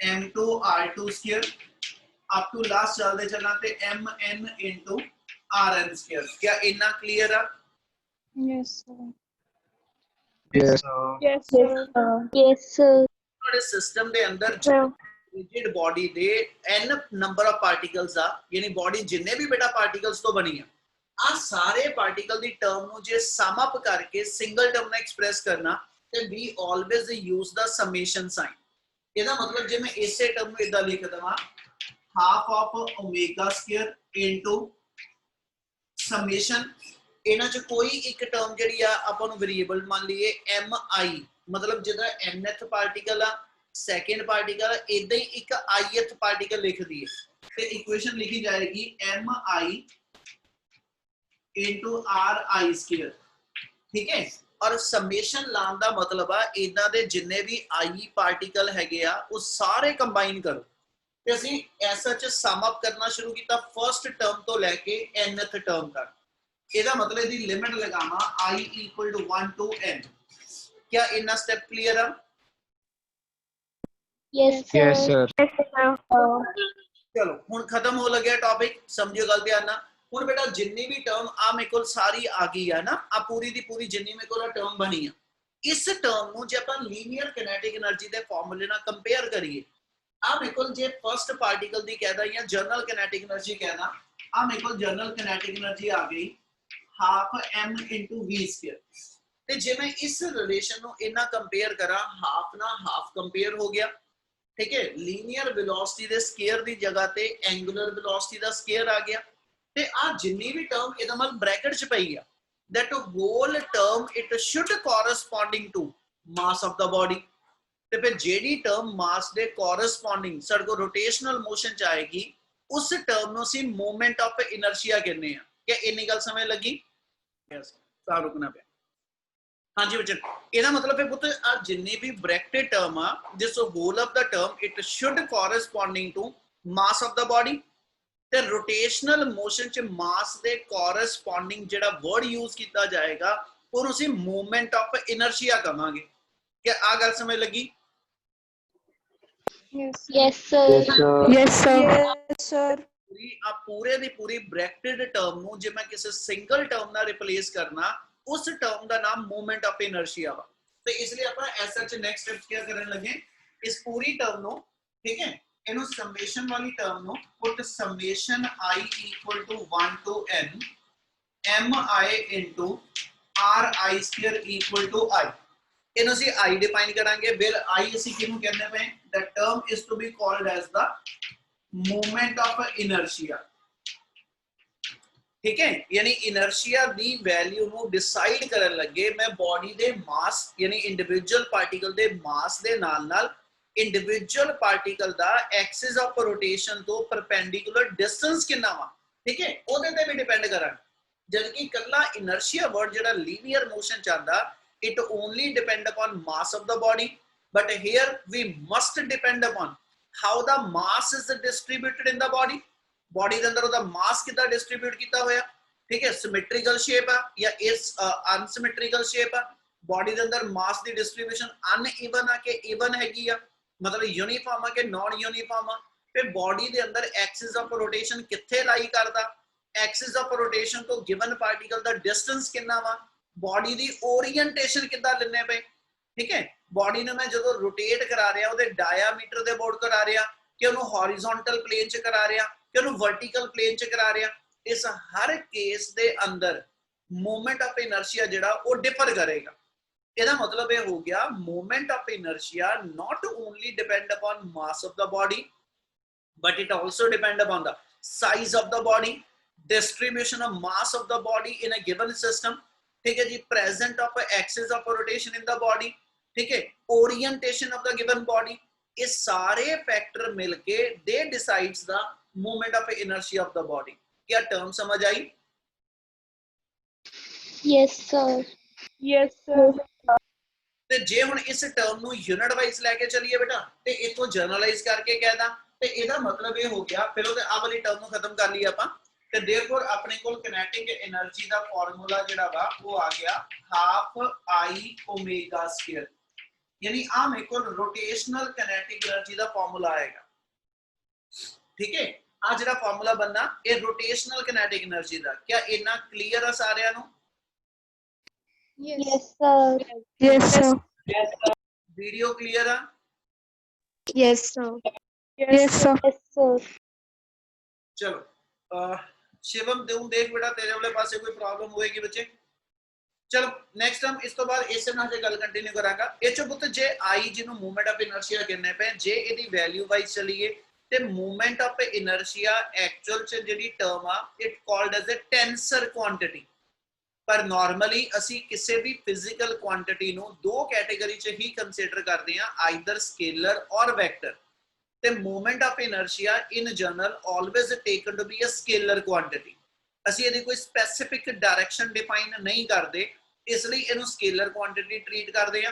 Speaker 1: m2 r2 square up to last चलते चलना ते mn into rn स्क्वायर क्या इतना क्लियर है
Speaker 2: Yes, sir.
Speaker 3: Yes.
Speaker 2: sir.
Speaker 3: Yes, sir.
Speaker 4: Yes, sir.
Speaker 1: ਤੁਹਾਡੇ ਸਿਸਟਮ ਦੇ ਅੰਦਰ
Speaker 4: Sir.
Speaker 1: ਰਿਜਿਡ ਬਾਡੀ ਦੇ n ਨੰਬਰ ਆਫ ਪਾਰਟੀਕਲਸ ਆ ਯਾਨੀ ਬਾਡੀ ਜਿੰਨੇ ਵੀ ਬੇਟਾ ਪਾਰਟੀਕਲਸ ਤੋਂ ਬਣੀ ਆ ਸਾਰੇ ਪਾਰਟੀਕਲ ਦੀ ਟਰਮ ਨੂੰ ਜੇ ਸਮ ਅਪ ਕਰਕੇ ਸਿੰਗਲ ਟਰਮ ਨਾਲ ਐਕਸਪ੍ਰੈਸ ਕਰਨਾ ਤੇ ਵੀ ਆਲਵੇਜ਼ ਯੂਜ਼ ਦਾ ਸਮੇਸ਼ਨ ਸਾਈਨ ਇਹਦਾ ਮਤਲਬ ਜੇ ਮੈਂ ਇਸੇ ਟਰਮ ਨੂੰ ਇਦਾਂ ਲਿਖ ਦਵਾਂ half of omega square into summation ਇਹਨਾਂ ਚ ਕੋਈ ਇੱਕ ਟਰਮ ਜਿਹੜੀ ਆ ਆਪਾਂ ਨੂੰ ਵੇਰੀਏਬਲ ਮੰਨ ਲਈਏ mi ਮਤਲਬ ਜਿਹਦਾ nth ਪਾਰਟੀਕਲ ਆ ਸੈਕੰਡ ਪਾਰਟੀਕਲ ਇਦਾਂ ਹੀ ਇੱਕ ith ਪਾਰਟੀਕਲ ਲਿਖ ਦਈਏ ਤੇ ਇਕੁਏਸ਼ਨ ਲਿਖੀ ਜਾਏਗੀ mi into ri square ਠੀਕ ਹੈ ਔਰ ਸਮੇਸ਼ਨ ਲਾਉਣ ਦਾ ਮਤਲਬ ਆ ਇਦਾਂ ਦੇ ਜਿੰਨੇ ਵੀ i ਪਾਰਟੀਕਲ ਹੈਗੇ ਆ ਉਹ ਸਾਰੇ ਕੰਬਾਈਨ ਕਰੋ ਤੇ ਅਸੀਂ ਐਸਾ ਚ ਸਮ ਅਪ ਕਰਨਾ ਸ਼ੁਰੂ ਕੀਤਾ ਫਰਸਟ ਟਰਮ ਤੋਂ ਲੈ ਕੇ nth ਟਰਮ ਤੱਕ ਇਹਦਾ ਮਤਲਬ ਇਹਦੀ ਲਿਮਿਟ ਲਗਾਵਾਂ i equal to 1 to n क्या इतना स्टेप क्लियर है
Speaker 4: Yes, sir.
Speaker 3: Yes, sir.
Speaker 1: चलो हुन खत्म हो लगे टॉपिक समझियो गल ध्यान ना हुन बेटा जिन्नी भी टर्म आ मेरे को सारी आ गई है ना आ पूरी दी पूरी जिन्नी मेरे को टर्म बनी है इस टर्म नु जे अपन लीनियर किनेटिक एनर्जी दे फार्मूले नाल कंपेयर करिए आ मेरे को जे फर्स्ट पार्टिकल दी कहदा या जनरल किनेटिक एनर्जी कहदा आ मेरे को जनरल किनेटिक एनर्जी आ गई half m into v square ਤੇ ਜੇ ਮੈਂ ਇਸ ਰਿਲੇਸ਼ਨ ਨੂੰ ਇਨਾ ਕੰਪੇਅਰ ਕਰਾਂ ਹਾਫ ਨਾਲ ਹਾਫ ਕੰਪੇਅਰ ਹੋ ਗਿਆ ਠੀਕ ਹੈ ਲੀਨੀਅਰ ਵੈਲੋਸਿਟੀ ਦੇ ਸਕੁਅਰ ਦੀ ਜਗ੍ਹਾ ਤੇ ਐਂਗੂਲਰ ਵੈਲੋਸਿਟੀ ਦਾ ਸਕੁਅਰ ਆ ਗਿਆ ਤੇ ਆ ਜਿੰਨੀ ਵੀ ਟਰਮ ਇਹਦਾ ਮਤਲਬ ਬ੍ਰੈਕਟ ਚ ਪਈ ਆ that whole term it should corresponding to mass of the body ਤੇ ਫਿਰ ਜਿਹੜੀ ਟਰਮ ਮਾਸ ਦੇ ਕੋਰਸਪੋਂਡਿੰਗ ਸਾਡੇ ਕੋ ਰੋਟੇਸ਼ਨਲ ਮੋਸ਼ਨ ਚ ਆਏਗੀ ਉਸ ਟਰਮ ਨੂੰ ਅਸੀਂ ਮੂਵਮੈਂਟ ਆਫ ਇਨਰਸ਼ੀਆ ਕਹਿੰਦੇ ਆ ਕਿ ਇੰਨੀ ਗੱਲ ਸਮਝ ਲੱਗੀ ਯਸ ਤਾਂ ਰੁਕਣਾ ਪਿਆ ਹਾਂਜੀ ਬੱਚੇ ਇਹਦਾ ਮਤਲਬ ਹੈ ਪੁੱਤ ਆ ਜਿੰਨੇ ਵੀ ਬ੍ਰੈਕਟਡ ਟਰਮ ਆ this whole of the term it should corresponding to mass of the body ਤੇ ਰੋਟੇਸ਼ਨਲ ਮੋਸ਼ਨ ਚ ਮਾਸ ਦੇ ਕੋਰਸਪੋਂਡਿੰਗ ਜਿਹੜਾ ਵਰਡ ਯੂਜ਼ ਕੀਤਾ ਜਾਏਗਾ ਉਹਨੂੰ ਅਸੀਂ ਮੂਵਮੈਂਟ ਆਫ ਇਨਰਸ਼ੀਆ ਕਹਾਂਗੇ ਕਿ ਆ ਗੱਲ ਸਮਝ ਲੱਗੀ
Speaker 2: Yes.
Speaker 4: Yes, sir.
Speaker 3: Yes, sir. Yes, sir.
Speaker 1: पूरी आप पूरे दी पूरी ब्रैकेटेड टर्म ਨੂੰ ਜੇ ਮੈਂ ਕਿਸੇ ਸਿੰਗਲ ਟਰਮ ਨਾਲ ਰਿਪਲੇਸ ਕਰਨਾ ਉਸ ਟਰਮ ਦਾ ਨਾਮ ਮੂਵਮੈਂਟ ਆਫ ਇਨਰਸ਼ੀਆ ਵਾ ਤੇ ਇਸ ਲਈ ਆਪਾਂ ਐਸਐਚ ਨੈਕਸਟ ਸਟੈਪ ਕੀ ਕਰਨ ਲੱਗੇ ਇਸ ਪੂਰੀ ਟਰਮ ਨੂੰ ਠੀਕ ਹੈ ਇਹਨੂੰ ਸਮੇਸ਼ਨ ਵਾਲੀ ਟਰਮ ਨੂੰ ਪੁੱਟ summation i equal to 1 to n mi into ri square equal to i ਇਹਨੂੰ ਅਸੀਂ i ਡਿਫਾਈਨ ਕਰਾਂਗੇ ਫਿਰ i ਅਸੀਂ ਕਿਹਨੂੰ ਕਹਿੰਦੇ ਪਏ the term is to be called as the movement of inertia ठीक है यानी inertia दी वैल्यू ਨੂੰ डिसाइड ਕਰਨ ਲੱਗੇ ਮੈਂ ਬਾਡੀ ਦੇ ਮਾਸ ਯਾਨੀ ਇੰਡੀਵਿਜੂਅਲ ਪਾਰਟੀਕਲ ਦੇ ਮਾਸ ਦੇ ਨਾਲ individual particle the Axis of rotation ਤੋਂ ਪਰਪੈਂਡੀਕੂਲਰ ਡਿਸਟੈਂਸ ਕਿੰਨਾ ਵਾ ਠੀਕ ਹੈ ਉਹਦੇ ਤੇ ਵੀ ਡਿਪੈਂਡ ਕਰਾਂ ਜਦ ਕਿ ਕੱਲਾ inertia ਵਰਡ ਜਿਹੜਾ ਲੀਨੀਅਰ ਮੋਸ਼ਨ ਚਾਹੁੰਦਾ it only depend upon mass of the body but here we must depend upon how the mass is distributed in the body body ਦੇ ਅੰਦਰ ਉਹਦਾ mass ਕਿੱਦਾਂ distribute ਕੀਤਾ ਹੋਇਆ ਠੀਕ ਹੈ symmetrical shape ਆ ਜਾਂ ਇਸ unsymmetrical shape ਆ body ਦੇ ਅੰਦਰ mass ਦੀ distribution uneven ਆ ਕਿ even ਹੈਗੀ ਆ ਮਤਲਬ uniform ਆ ਕਿ non uniform ਆ ਫਿਰ body ਦੇ ਅੰਦਰ axis of rotation ਕਿੱਥੇ लाई ਕਰਦਾ axis of rotation ਤੋਂ given particle ਦਾ distance ਕਿੰਨਾ ਵਾ body ਦੀ orientation ਕਿੱਦਾਂ ਲੈਣੇ ਪਏ ਠੀਕ ਹੈ body ਨੂੰ ਮੈਂ ਜਦੋਂ rotate ਕਰਾ ਰਿਹਾ ਉਹਦੇ diameter ਦੇ ਅਬਾਊਟ ਕਰਾ ਰਿਹਾ ਕਿ ਉਹਨੂੰ horizontal plane ਚ ਕਰਾ ਰਿਹਾ ਕਿ ਉਹਨੂੰ vertical plane ਚ ਕਰਾ ਰਿਹਾ ਇਸ ਹਰ ਕੇਸ ਦੇ ਅੰਦਰ moment of inertia ਜਿਹੜਾ ਉਹ differ ਕਰੇਗਾ ਇਹਦਾ ਮਤਲਬ ਇਹ ਹੋ ਗਿਆ moment of inertia not only depend upon mass of the body but it also depend upon the size of the body distribution of mass of the body in a given system ठीक है जी, present of axis of rotation in the body, ठीक है, orientation of the given body, ये सारे factor मिलके they decides the movement of inertia of the body. क्या term समझ आई?
Speaker 3: Yes, sir.
Speaker 2: Yes, sir.
Speaker 1: ਤੇ ਜੇ ਹੁਣ ਇਸ ਟਰਮ ਨੂੰ ਯੂਨਿਟ ਵਾਈਜ਼ ਲੈ ਕੇ ਚੱਲੀਏ ਬੇਟਾ ਤੇ ਇਥੋਂ ਜਨਰਲਾਈਜ਼ ਕਰਕੇ ਕਹਿਦਾ ਤੇ ਇਹਦਾ ਮਤਲਬ ਇਹ ਹੋ ਗਿਆ, ਫਿਰ ਉਹਦੇ ਆ ਵਾਲੀ ਟਰਮ ਨੂੰ ਖਤਮ ਕਰ ਲਈ ਆਪਾਂ ਤੇ देयरफॉर ਆਪਣੇ ਕੋਲ ਕਿਨੈਟਿਕ એનર્ਜੀ ਦਾ ਫਾਰਮੂਲਾ ਜਿਹੜਾ ਵਾ ਉਹ ਆ ਗਿਆ ਹਾਫ I ਓਮੇਗਾ ਸਕੁਅਰ, यानी आ मेरे को रोटेशनल किनेटिक एनर्जी का फार्मूला आएगा। ठीक है, आ जेड़ा फार्मूला बनना ये रोटेशनल किनेटिक एनर्जी का। क्या इतना क्लियर है सारियां नु?
Speaker 3: Yes, sir. Yes, sir.
Speaker 1: Video clear है?
Speaker 3: Yes, sir. Yes, sir. Yes, sir.
Speaker 1: चलो शिवम दूं देख बेटा तेरे वाले पासे कोई प्रॉब्लम होएगी बच्चे? चलो नेक्स्ट हम इस तो बाद इस नाल जे गल कंटिन्यू करांगा। ए चो पुੱਤ जे आई जिनु मूवमेंट ऑफ इनर्शिया कहने पे जे एदी वैल्यू वाइज चलिए ते मूवमेंट ऑफ इनर्शिया एक्चुअल च जेडी टर्म आ it called as a tensor quantity. पर नॉर्मली ਅਸੀਂ ਕਿਸੇ ਵੀ ਫਿਜ਼ੀਕਲ ਕੁਆਂਟੀਟੀ ਨੂੰ ਦੋ ਕੈਟਾਗਰੀ ਚ ਹੀ ਕੰਸੀਡਰ ਕਰਦੇ ਆ, ਆਈਦਰ ਸਕੇਲਰ ਔਰ ਵੈਕਟਰ। ਤੇ movement of inertia in general always taken to be a scalar quantity. ਅਸੀਂ ਇਹਦੀ ਕੋਈ ਸਪੈਸਿਫਿਕ ਡਾਇਰੈਕਸ਼ਨ ਡਿਫਾਈਨ ਨਹੀਂ ਕਰਦੇ, इसलिए इन्हों स्केलर क्वांटिटी ट्रीट करते हैं।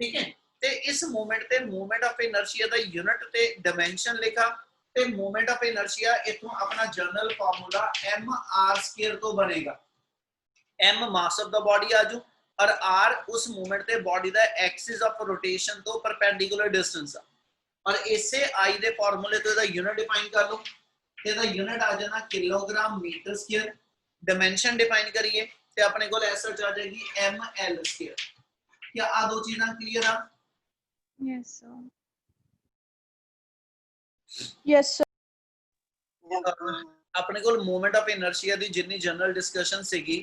Speaker 1: ठीक है, ते इस मूवमेंट ते मूवमेंट ऑफ इनर्शिया दा यूनिट ते डायमेंशन लिखा ते मूवमेंट ऑफ इनर्शिया इथों अपना जनरल फार्मूला mr² तो बनेगा। m mass of the body आजू और r उस मूवमेंट ते बॉडी दा एक्सिस ऑफ रोटेशन तो परपेंडिकुलर डिस्टेंस आ और इसे i दे फार्मूले तो इहदा यूनिट डिफाइन कर लो। इहदा यूनिट आ जाना kilogram metre square. Dimension define करिए ते अपने को ऐसा आ जाएगी ml²। क्या आ दो चीजें क्लियर है?
Speaker 2: Yes, sir. Yes, sir.
Speaker 1: अपने को मूवमेंट ऑफ इनर्शिया दी जितनी जनरल डिस्कशन सीगी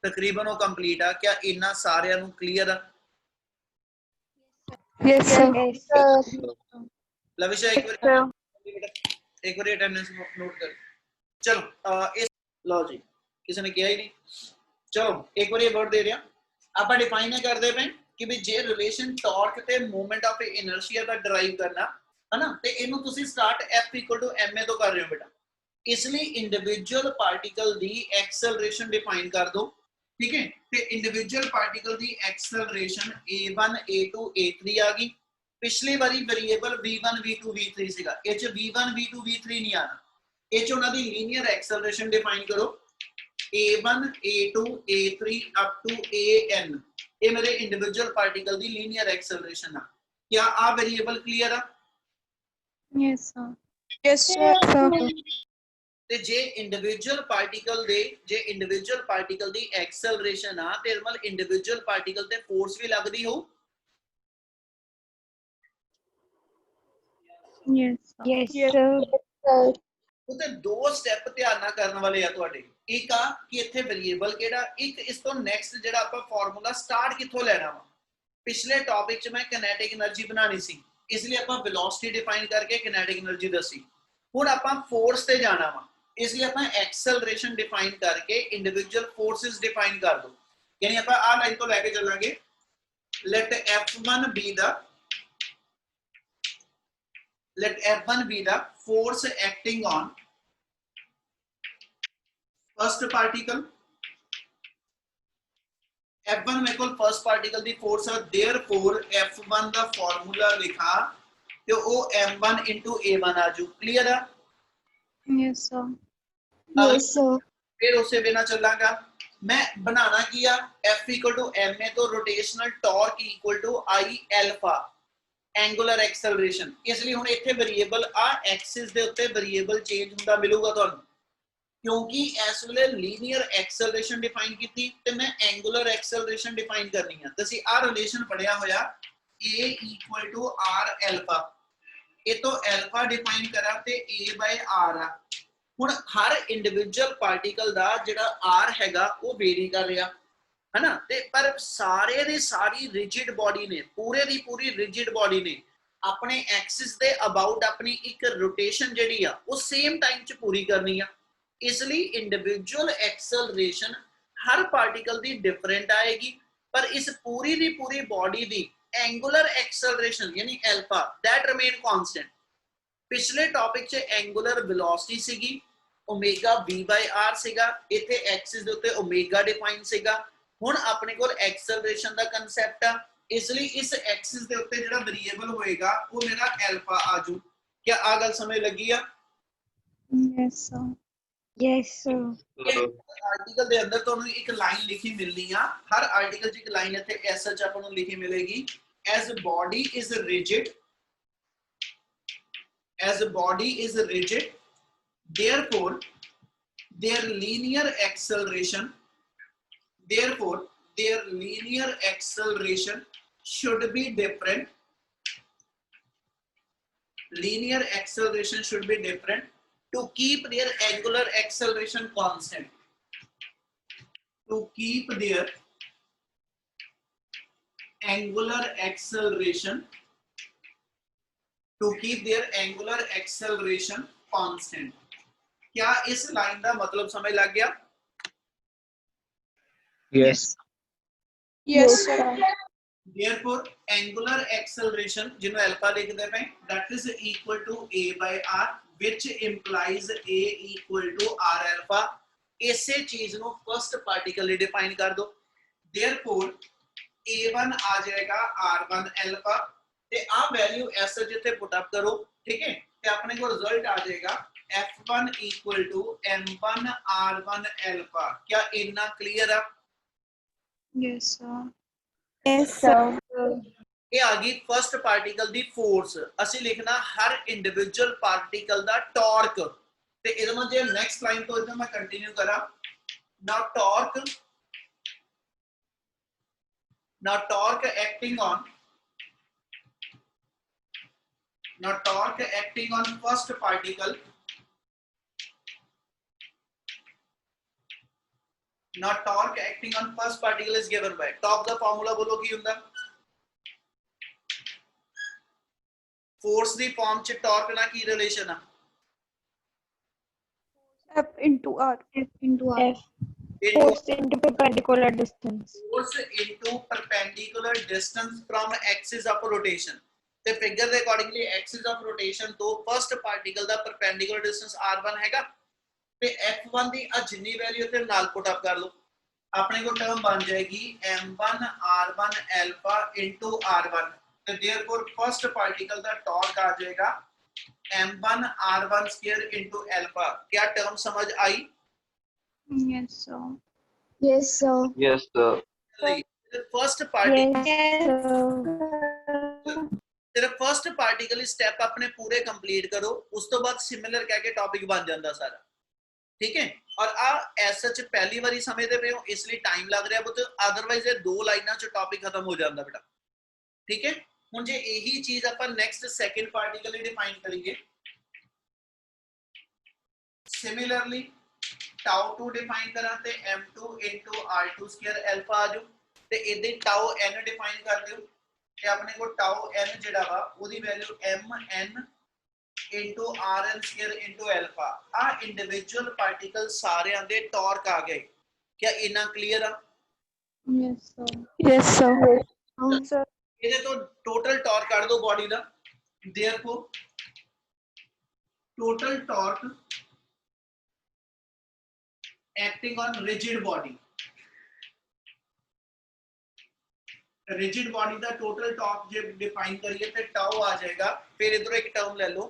Speaker 1: तकरीबन वो कंप्लीट है। क्या इन्ना सारियां नु क्लियर है?
Speaker 3: Yes, sir. Yes, sir.
Speaker 1: Lavisha एक बार अटेंडेंस नोट कर। चलो इस लो जी किसी ने किया ही नहीं। चलो एक बार ये वर्ड दे रहा आप डिफाइन करते पे कि भी जे रिलेशन टॉर्क ते मूवमेंट ऑफ इनर्शिया का डराइव करना है ना, ते इनु तुसी स्टार्ट F = ma तो कर रहे हो बेटा। इसलिए इंडिविजुअल पार्टिकल दी एक्सेलरेशन डिफाइन कर दो। ठीक है, ते इंडिविजुअल पार्टिकल दी एक्सेलरेशन a1 a2 a3 आ गई। पिछली बारी वेरिएबल v1 v2 v3 सीगा, ए च v1 v2 v3 नहीं आना। ए च उन्हां दी लीनियर एक्सेलरेशन डिफाइन करो a1 a2 a3 up to an। ये मेरे इंडिविजुअल पार्टिकल दी लीनियर एक्सेलरेशन है। क्या आ वेरिएबल क्लियर है?
Speaker 2: Yes, sir.
Speaker 3: Yes, sir.
Speaker 1: ते जे इंडिविजुअल पार्टिकल दी एक्सेलरेशन आ ते मतलब इंडिविजुअल पार्टिकल ते फोर्स भी लगदी हो।
Speaker 2: Yes, sir.
Speaker 3: Yes, sir.
Speaker 1: उते दो स्टेप ध्यान ना करने वाले आ तुहाडे। एक आ कि इत्थे वेरिएबल केड़ा, एक इस तो नेक्स्ट जेड़ा आपां फार्मूला स्टार्ट कित्थों लेना वा। पिछले टॉपिक च मैं किनेटिक एनर्जी बनानी सी, इसलिए आपां वेलोसिटी डिफाइन करके किनेटिक एनर्जी दसी। हुण आपां फोर्स ते जाना वा, इसलिए आपां एक्सेलरेशन डिफाइन करके इंडिविजुअल फोर्सेस डिफाइन कर दो। यानी आपां आ लाइन तो लेके चलांगे let F1 be the force acting on first particle। F1 मेरे को फर्स्ट पार्टिकल दी फोर्स है, therefore F1 दा फार्मूला लिखा ते ओ m1 into a1 आजू। क्लियर है?
Speaker 2: Yes, sir.
Speaker 3: Yes, sir.
Speaker 1: फिर उसे बिना चलांगा मैं बनाना किया F = ma तो rotational torque = I alpha angular acceleration. इसलिए हुण इत्थे वेरिएबल आ एक्सिस दे उत्ते वेरिएबल चेंज हुंदा मिलूगा तुहानू, क्योंकि इस वेले लीनियर एक्सेलरेशन डिफाइन की ते मैं एंगुलर एक्सेलरेशन डिफाइन करनी है। तो असीं आ रिलेशन पढ़िया होया a = r अल्फा। ये तो अल्फा डिफाइन करा ते a/r आ। हुण हर इंडिविजुअल पार्टिकल दा जिहड़ा r हैगा वो वेरी कर रहा है ना, ते पर सारे दे सारी रिजिड बॉडी ने पूरे दी पूरी रिजिड बॉडी ने अपने एक्सिस दे अबाउट अपनी एक रोटेशन जिहड़ी आ वो सेम टाइम च पूरी करनी आ। इसलिए इंडिविजुअल एक्सेलरेशन हर पार्टिकल दी डिफरेंट आएगी, पर इस पूरी दी पूरी बॉडी दी एंगुलर एक्सेलरेशन यानी अल्फा दैट रिमेन कांस्टेंट। पिछले टॉपिक च एंगुलर वेलोसिटी सीगी ओमेगा v by r सीगा, इथे एक्सिस दे उत्ते ओमेगा डिफाइन सीगा। हुण अपने कोल एक्सेलरेशन दा कांसेप्ट आ, इसलिए इस एक्सिस दे उत्ते जेड़ा वेरिएबल होएगा वो मेरा अल्फा आजू। क्या आ गल समझ लगी आ?
Speaker 2: Yes, sir.
Speaker 3: Yes, sir.
Speaker 1: Article दे अंदर तो एक लाइन लिखी मिलनी आ, हर आर्टिकल च एक लाइन इथे एस एच अपन ਨੂੰ लिखी मिलेगी, as body is rigid, as body is rigid, therefore their linear acceleration, therefore their linear acceleration should be different, linear acceleration should be different to keep their angular acceleration constant, to keep their angular acceleration, to keep their angular acceleration constant। क्या इस line का मतलब समझ लग गया?
Speaker 4: Yes.
Speaker 2: Yes, sir.
Speaker 1: Therefore angular acceleration जिन्हों alpha लिखते हैं that is equal to a by r, which implies a equal to r alpha। इसे चीज नो फर्स्ट पार्टिकल डिफाइन कर दो। Therefore a1 आ जाएगा r1 alpha ते आ वैल्यू ऐसे जिथे पुट अप करो, ठीक है, ते अपने को रिजल्ट आ जाएगा f1 equal to m1 r1 alpha। क्या इतना क्लियर है?
Speaker 2: Yes, sir.
Speaker 3: Yes, sir.
Speaker 1: ये आ गई फर्स्ट पार्टिकल दी फोर्स। ਅਸੀਂ ਲਿਖਣਾ हर इंडिविजुअल पार्टिकल दा टॉर्क ते ਇਹਦੇ में जे नेक्स्ट लाइन तो इधर मैं कंटिन्यू करा। now torque acting on first particle, now torque acting on first particle is given by top the formula बोलो की हुंदा फोर्स दी फॉर्म च टॉर्क ना की रिलेशन है
Speaker 2: F into R. F into R.
Speaker 3: F. Force into perpendicular distance.
Speaker 1: force into perpendicular distance from axis of rotation। ਤੇ figure ਦੇ accordingly Axis of rotation ਤੋਂ ਫਰਸਟ ਪਾਰਟੀਕਲ ਦਾ perpendicular distance r1 ਹੈਗਾ ਤੇ f1 ਦੀ ਆ ਜਿੰਨੀ value ਤੇ ਨਾਲ ਪੁੱਟ up ਕਰ ਲਓ, ਆਪਣੇ ਕੋਲ ਟਰਮ ਬਣ ਜਾਏਗੀ m1 r1 alpha into r1 ਤੇ देयरफॉर फर्स्ट पार्टिकल ਦਾ टॉर्क आ जाएगा m1 r1 square into alpha। क्या टर्म समझ आई?
Speaker 2: Yes, sir.
Speaker 3: Yes, sir.
Speaker 4: Yes, sir.
Speaker 1: First particle
Speaker 3: Yes, sir.
Speaker 1: सिर्फ फर्स्ट पार्टिकल स्टेप अपने पूरे कंप्लीट करो, उस तो बाद सिमिलर कह के टॉपिक बन जाता सारा, ठीक है। और आ एस सच पहली बारी समझते पे हो इसलिए टाइम लग रहा है, अदरवाइज ये दो लाइना च टॉपिक खत्म हो जाता बेटा, ठीक है। हुण जे यही चीज अपन नेक्स्ट सेकंड पार्टिकल डिफाइन करेंगे, सिमिलरली टाउ टू डिफाइन करा ते m2 into r2 square alpha आ जाओ ते इधर टाउ n डिफाइन कर दियो ਤੇ ਆਪਣੇ ਕੋਲ टाउ n ਜਿਹੜਾ ਵਾ ਉਹਦੀ value mn into rn square into alpha। ਆ ਇੰਡੀਵਿਜੂਅਲ ਪਾਰਟੀਕਲ ਸਾਰਿਆਂ ਦੇ ਟਾਰਕ ਆ ਗਏ। क्या इतना क्लियर है?
Speaker 2: Yes, sir.
Speaker 3: Yes, sir. Sir.
Speaker 1: ਇਹਦੇ ਤੋਂ ਟੋਟਲ ਟਾਰਕ ਕੱਢ ਦੋ body the, therefore total torque acting on rigid body, rigid body का टोटल टॉर्क जे डिफाइन करिए तो टाउ आ जाएगा। फिर इधर एक टर्म ले लो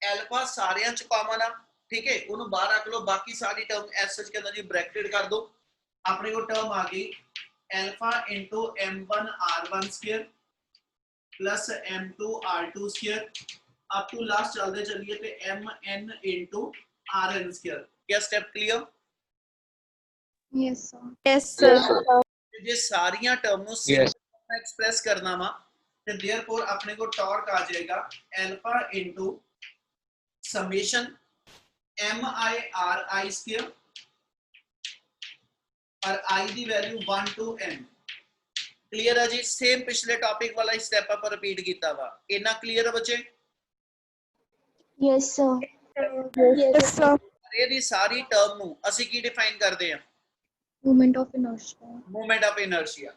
Speaker 1: अल्फा सारे च कॉमन आ, ठीक है, उन्होंने बाहर रख लो, बाकी सारी टर्म एस के अंदर जी ब्रैकेट कर दो। अपने को टर्म आ गई alpha into m1 r1 square plus m2 r2 square up to last चलते चलिए तो mn इंटू rn स्क्वायर। क्या step clear?
Speaker 2: Yes, sir.
Speaker 3: Yes, sir.
Speaker 1: जे सारियां टर्म नु
Speaker 4: Yes.
Speaker 1: एक्सप्रेस करना वा तो देयरफॉर अपने को टॉर्क आ जाएगा alpha into summation mi ri square और i the value 1 to n। Clear है जी? सेम पिछले टॉपिक वाला स्टेप आप रिपीट कीता वा। इतना क्लियर है बच्चे?
Speaker 3: Yes, sir. Yes, sir.
Speaker 1: ये दी सारी टर्म नु ਅਸੀਂ ਕੀ डिफाइन करते हैं?
Speaker 2: Moment of inertia.
Speaker 1: Movement of inertia.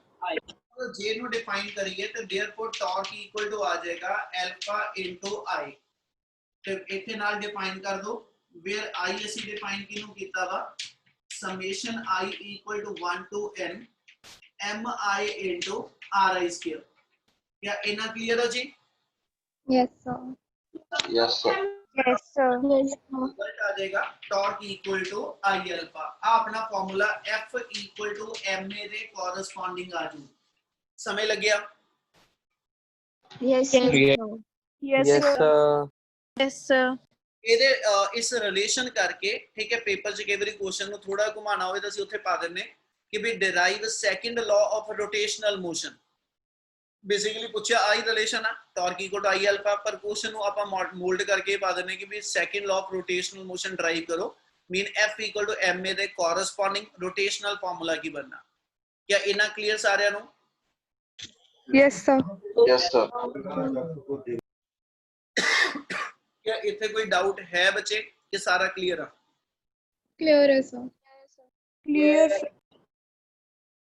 Speaker 1: तो जे ਨੂੰ डिफाइन करिए तो देयरफॉर टॉर्क इक्वल टू आ जाएगा अल्फा इनटू आई। ਤੇ ਇੱਥੇ ਨਾਲ डिफाइन कर दो वेयर आई ਅਸੀਂ डिफाइन ਕਿਨੂੰ ਕੀਤਾ ਵਾ summation I equal to 1 to n mi into ri square। क्या इतना क्लियर है जी?
Speaker 2: Yes, sir.
Speaker 4: Yes, sir.
Speaker 3: Yes, sir.
Speaker 1: Result आ जाएगा torque equal to I alpha. आ अपना formula F equal to ma ਦੇ ਕੋਰਸਪੋਂਡਿੰग ਆ ਜੂ। समय लग गया?
Speaker 3: Yes, sir.
Speaker 5: Yes, sir.
Speaker 3: Yes, sir.
Speaker 1: ਇਹਦੇ ਇਸ ਰਿਲੇਸ਼ਨ ਕਰਕੇ ਠੀਕ ਹੈ ਪੇਪਰ 'ਚ ਕਈ ਵਾਰੀ ਕੁਐਸਚਨ ਨੂੰ ਥੋੜਾ ਘੁਮਾਣਾ ਹੋਵੇ ਤਾਂ ਅਸੀਂ ਉੱਥੇ ਪਾ ਦਿੰਨੇ ਕਿ ਵੀ derive second law of rotational motion. Basically पूछा आई रिलेशन है torque equal to I alpha पर क्वेश्चन ਨੂੰ ਆਪਾਂ ਮੋਲਡ ਕਰਕੇ ਪਾ ਦਿੰਨੇ ਕਿ ਵੀ second law of rotational motion derive ਕਰੋ mean F equal to ma ਦੇ ਕੋਰਸਪੋਂਡਿੰਗ ਰੋਟੇਸ਼ਨਲ ਫਾਰਮੂਲਾ ਕੀ ਬਣਨਾ। क्या इना क्लियर ਸਾਰਿਆਂ ਨੂੰ?
Speaker 3: Yes, sir.
Speaker 4: Yes, sir.
Speaker 1: क्या इथे कोई डाउट है बच्चे कि सारा क्लियर है?
Speaker 2: Clear है, sir.
Speaker 3: Clear.